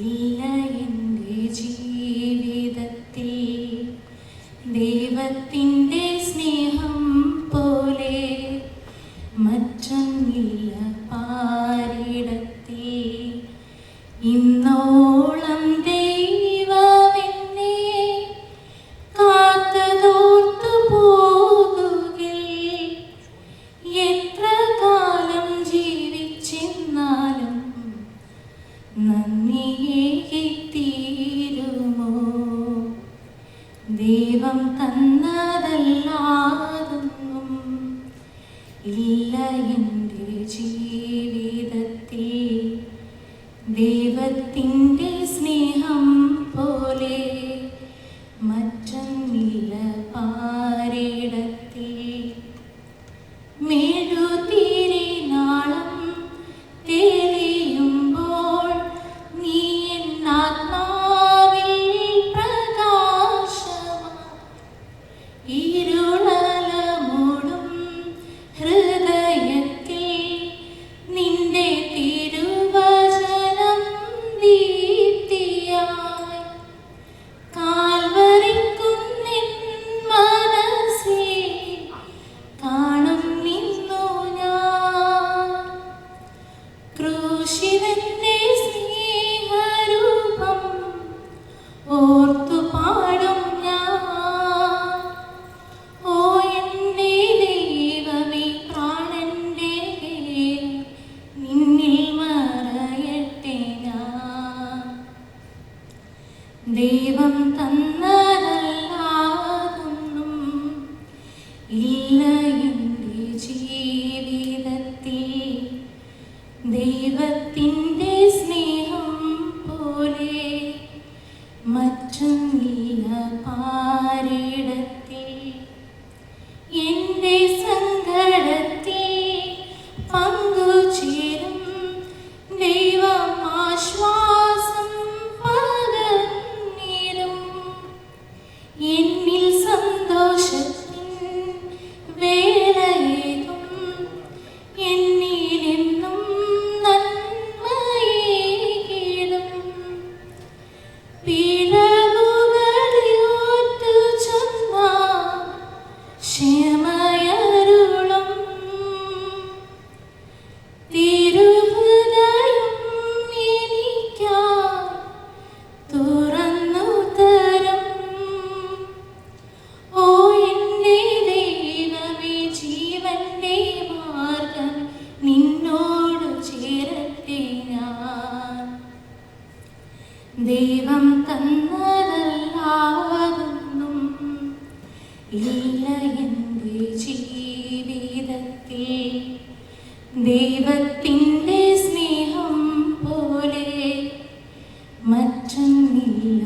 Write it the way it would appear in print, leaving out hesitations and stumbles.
ഇല്ല എൻ്റെ ജീവിതത്തിൽ ദൈവത്തിൻ്റെ സ്നേഹം പോലെ മറ്റൊന്നില്ല പാരിടത്തിൽ. ഇന്നോളം ദൈവമെന്നെ കാത്തതോർത്തു പോകുകിൽ, എത്ര കാലം ജീവിച്ചെന്നാലും നന്ദിയേകിത്തീരുമോ? ദൈവം തന്നതല്ലാതൊന്നും ഇല്ല എൻ്റെ ജീവിതത്തിൽ ദൈവത്തിൻ്റെ സ്നേഹം പോലെ മറ്റൊന്നില്ല പാരിടത്തിൽ. മെഴുതിരി നാളം തെളിയുമ്പോൾ നീ എന്നാത്മാവിൽ പ്രകാശമായി, ഇരുളലമൂടും ഹൃദയത്തിൽ നിന്റെ തിരുവചനം ദീപ്തിയായി. കാൽവരിക്കുന്നിൻ മനസ്സിൽ കാണും നിന്നു ഞാൻ, ക്രൂശിതന്റെ സ്നേഹരൂപം ഓർത്തു പാടും ഞാൻ. ഓ എൻ്റെ ദൈവമേ, പ്രാണന്റെ നിന്നിൽ മറയട്ടെ ഞാൻ. ദൈവം തന്നതല്ലാതൊന്നും ഇല്ല എൻ്റെ ജീവിതത്തിൽ ദൈവത്തിൻ്റെ സ്നേഹം പോലെ മറ്റൊന്നില്ല പാരിടത്തിൽ. എൻ്റെ സങ്കടത്തിൽ പങ്കുചേരും ദൈവം ആശ്വാസം പകർന്നിടും. എന്നിൽ സന്തോഷത്തിൻ വേളയേകും, എന്നിലെന്നും നന്മയേകിടും. പിഴവുകളോർത്തു ചൊന്നാൽ ക്ഷമയരുളും. തിരുഹൃദയം എനിക്കായി തുറന്നു തരും. ഓ എൻ്റെ ദൈവമേ, ജീവന്റെ മാർഗം നിന്നോട് ചേരട്ടെ ഞാൻ. ദൈവം തന്നതല്ലാതൊന്നും ഇല്ല എൻ്റെ ജീവിതത്തിൽ ദൈവത്തിൻ്റെ സ്നേഹം പോലെ മറ്റൊന്നില്ല